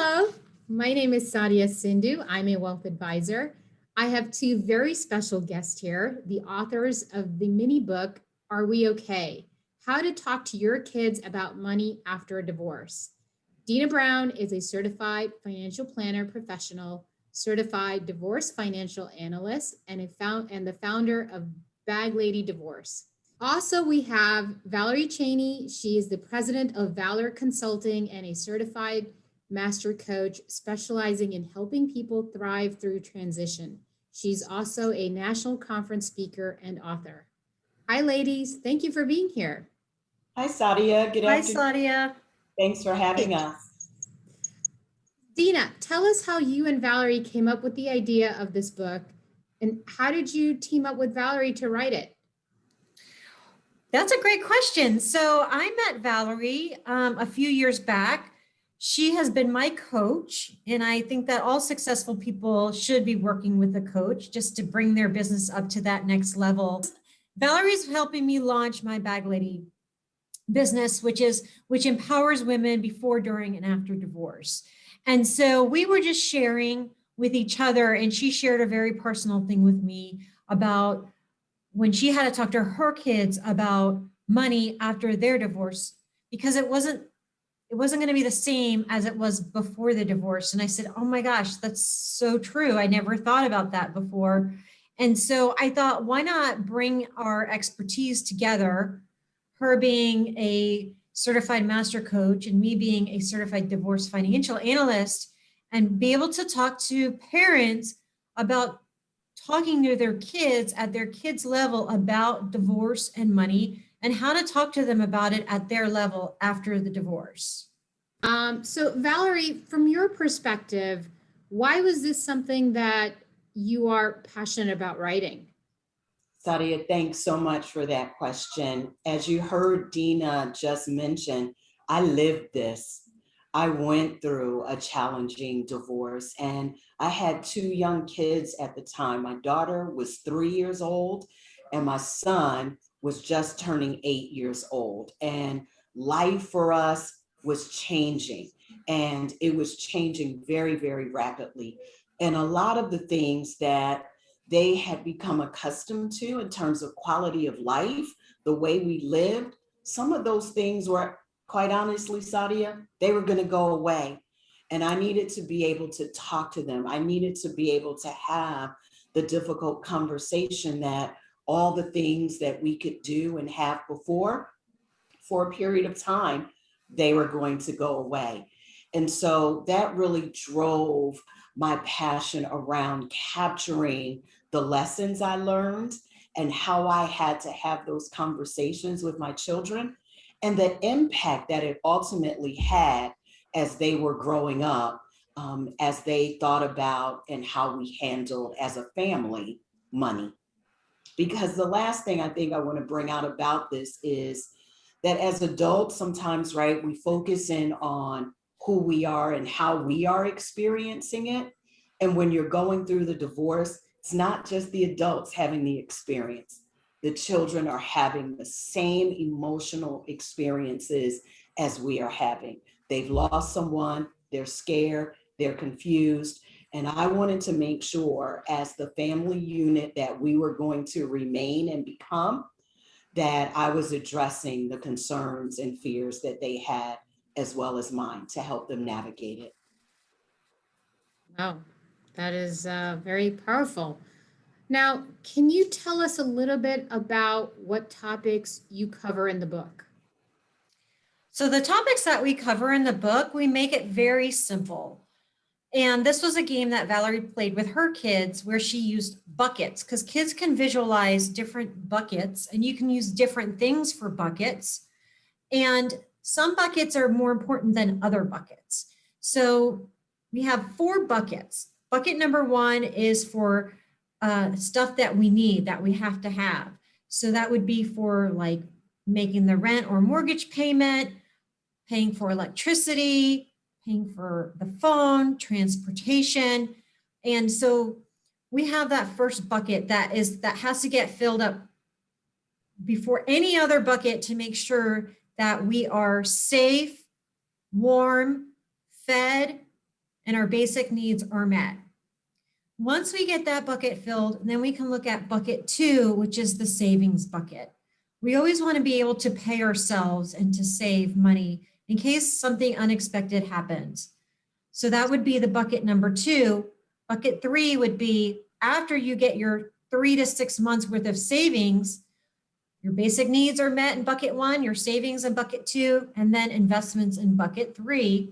Hello, my name is Sadia Sindhu. I'm a wealth advisor. I have two very special guests here, the authors of the mini book, Are We Okay? How to Talk to Your Kids About Money After a Divorce. Deanna Brown is a certified financial planner professional, certified divorce financial analyst, and the founder of Bag Lady Divorce. Also, we have Valerie Chaney. She is the president of Valor Consulting and a certified master coach specializing in helping people thrive through transition. She's also a national conference speaker and author. Hi, ladies. Thank you for being here. Hi, Sadia. Good afternoon. Hi, Sadia. Thanks for having us. Deanna, tell us how you and Valerie came up with the idea of this book, and how did you team up with Valerie to write it? That's a great question. So I met Valerie a few years back. She has been my coach, and I think that all successful people should be working with a coach just to bring their business up to that next level. Valerie's helping me launch my Bag Lady business, which empowers women before, during, and after divorce. And so we were just sharing with each other, and she shared a very personal thing with me about when she had to talk to her kids about money after their divorce, because it wasn't going to be the same as it was before the divorce. And I said, oh my gosh, that's so true. I never thought about that before. And so I thought, why not bring our expertise together, her being a certified master coach and me being a certified divorce financial analyst, and be able to talk to parents about talking to their kids at their kids' level about divorce and money, and how to talk to them about it at their level after the divorce. So Valerie, from your perspective, why was this something that you are passionate about writing? Sadia, thanks so much for that question. As you heard Deanna just mention, I lived this. I went through a challenging divorce, and I had two young kids at the time. My daughter was 3 years old, and my son was just turning 8 years old. And life for us was changing, and it was changing very, very rapidly. And a lot of the things that they had become accustomed to in terms of quality of life, the way we lived, some of those things were, quite honestly, Sadia, they were going to go away. And I needed to be able to talk to them. I needed to be able to have the difficult conversation that all the things that we could do and have before, for a period of time, they were going to go away. And so that really drove my passion around capturing the lessons I learned and how I had to have those conversations with my children, and the impact that it ultimately had as they were growing up, as they thought about and how we handled as a family money. Because the last thing I think I want to bring out about this is that as adults, sometimes, right, we focus in on who we are and how we are experiencing it. And when you're going through the divorce, it's not just the adults having the experience. The children are having the same emotional experiences as we are having. They've lost someone, they're scared, they're confused. And I wanted to make sure, as the family unit that we were going to remain and become, that I was addressing the concerns and fears that they had, as well as mine, to help them navigate it. Wow, that is very powerful. Now, can you tell us a little bit about what topics you cover in the book? So the topics that we cover in the book, we make it very simple. And this was a game that Valerie played with her kids where she used buckets, because kids can visualize different buckets and you can use different things for buckets. And some buckets are more important than other buckets. So we have 4 buckets. Bucket number 1 is for stuff that we need, that we have to have. So that would be for like making the rent or mortgage payment, paying for electricity, paying for the phone, transportation. And so we have that first bucket that has to get filled up before any other bucket to make sure that we are safe, warm, fed, and our basic needs are met. Once we get that bucket filled, then we can look at bucket 2, which is the savings bucket. We always want to be able to pay ourselves and to save money in case something unexpected happens. So that would be the bucket number 2. Bucket 3 would be after you get your 3 to 6 months worth of savings, your basic needs are met in bucket 1, your savings in bucket 2, and then investments in bucket 3.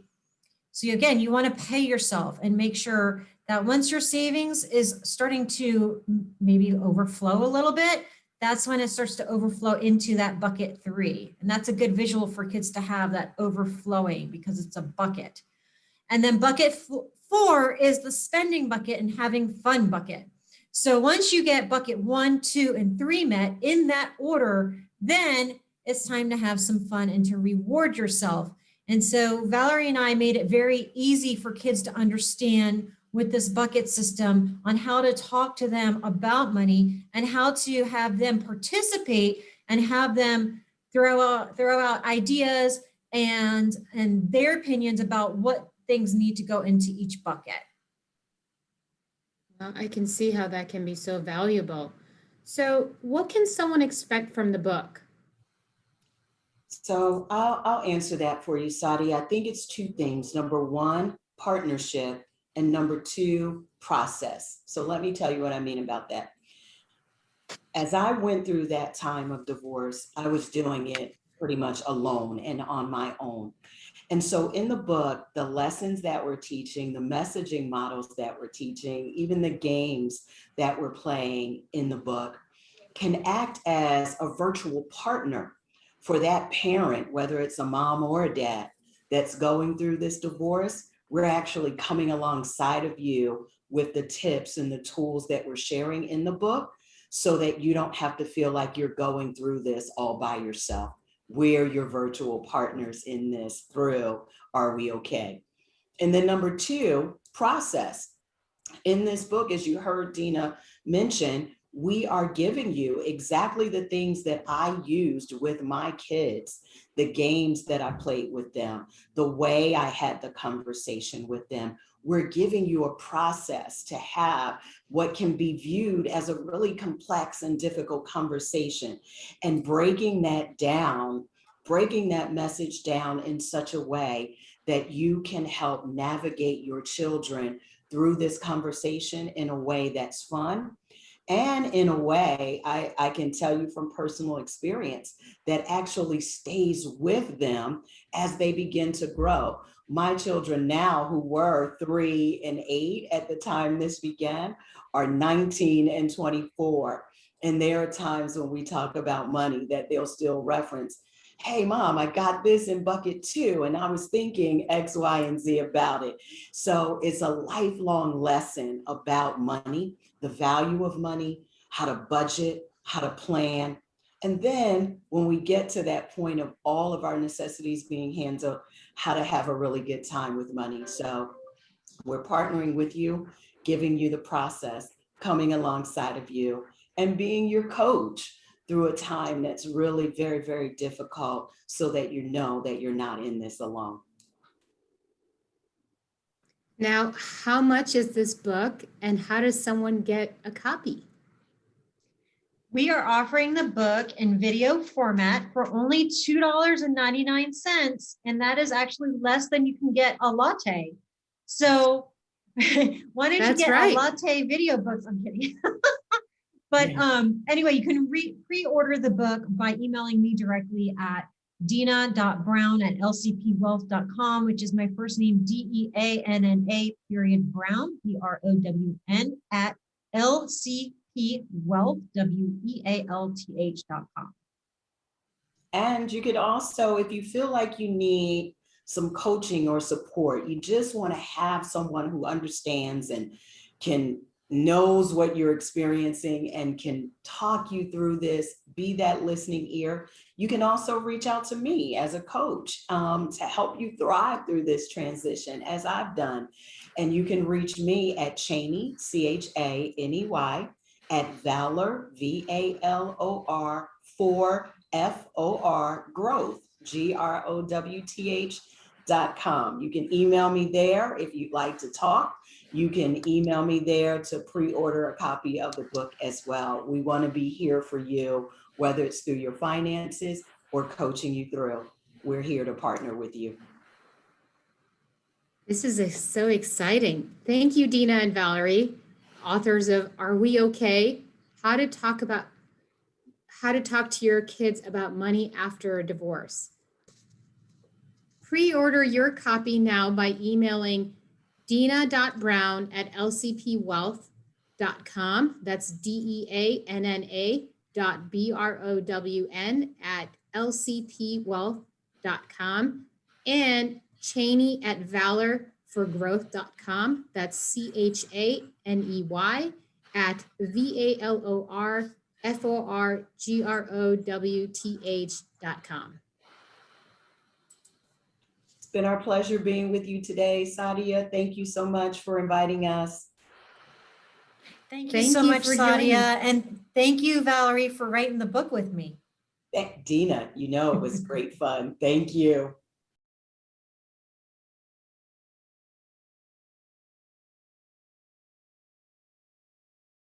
So again, you want to pay yourself and make sure that once your savings is starting to maybe overflow a little bit, that's when it starts to overflow into that bucket 3. And that's a good visual for kids to have, that overflowing, because it's a bucket. And then bucket 4 is the spending bucket and having fun bucket. So once you get bucket 1, 2, and 3 met in that order, then it's time to have some fun and to reward yourself. And so Valerie and I made it very easy for kids to understand with this bucket system on how to talk to them about money and how to have them participate and have them throw out ideas and their opinions about what things need to go into each bucket. Well, I can see how that can be so valuable. So what can someone expect from the book? So I'll answer that for you, Sadi. I think it's 2 things. Number 1, partnership, and number 2, process. So let me tell you what I mean about that. As I went through that time of divorce, I was doing it pretty much alone and on my own. And so in the book, the lessons that we're teaching, the messaging models that we're teaching, even the games that we're playing in the book can act as a virtual partner for that parent, whether it's a mom or a dad that's going through this divorce. We're actually coming alongside of you with the tips and the tools that we're sharing in the book so that you don't have to feel like you're going through this all by yourself. We're your virtual partners in this through Are We Okay? And then number 2, process. In this book, as you heard Deanna mention, we are giving you exactly the things that I used with my kids, the games that I played with them, the way I had the conversation with them. We're giving you a process to have what can be viewed as a really complex and difficult conversation, and breaking that down, breaking that message down in such a way that you can help navigate your children through this conversation in a way that's fun. And in a way, I can tell you from personal experience, that actually stays with them as they begin to grow. My children now, who were 3 and 8 at the time this began, are 19 and 24. And there are times when we talk about money that they'll still reference, hey, Mom, I got this in bucket 2, and I was thinking X, Y, and Z about it. So it's a lifelong lesson about money, the value of money, how to budget, how to plan. And then when we get to that point of all of our necessities being handled, how to have a really good time with money. So we're partnering with you, giving you the process, coming alongside of you, and being your coach through a time that's really very, very difficult, so that you know that you're not in this alone. Now, how much is this book and how does someone get a copy? We are offering the book in video format for only $2.99, and that is actually less than you can get a latte. So why don't you get a latte video books? I'm kidding. But anyway, you can pre-order the book by emailing me directly at deanna.brown@lcpwealth.com, which is my first name, DEANNA, Brown, BROWN@lcpwealth.com. And you could also, if you feel like you need some coaching or support, you just want to have someone who understands and knows what you're experiencing and can talk you through this, be that listening ear. You can also reach out to me as a coach to help you thrive through this transition, as I've done. And you can reach me at Chaney, CHANEY, at Valor, VALOR, FOR, growth, GROWTH, Deanna.com. You can email me there if you'd like to talk. You can email me there to pre-order a copy of the book as well. We want to be here for you, whether it's through your finances or coaching you through. We're here to partner with you. This is so exciting. Thank you, Deanna and Valerie, authors of Are We Okay? How to talk to your kids about money after a divorce. Pre-order your copy now by emailing deanna.brown@lcpwealth.com. That's deanna.brown@lcpwealth.com. And Chaney at valorforgrowth.com. That's CHANEY at VALORFORGROWTH.com. It's been our pleasure being with you today, Sadia. Thank you so much for inviting us. Thank you so much, for Sadia. And thank you, Valerie, for writing the book with me. Dina, you know, it was great fun. Thank you.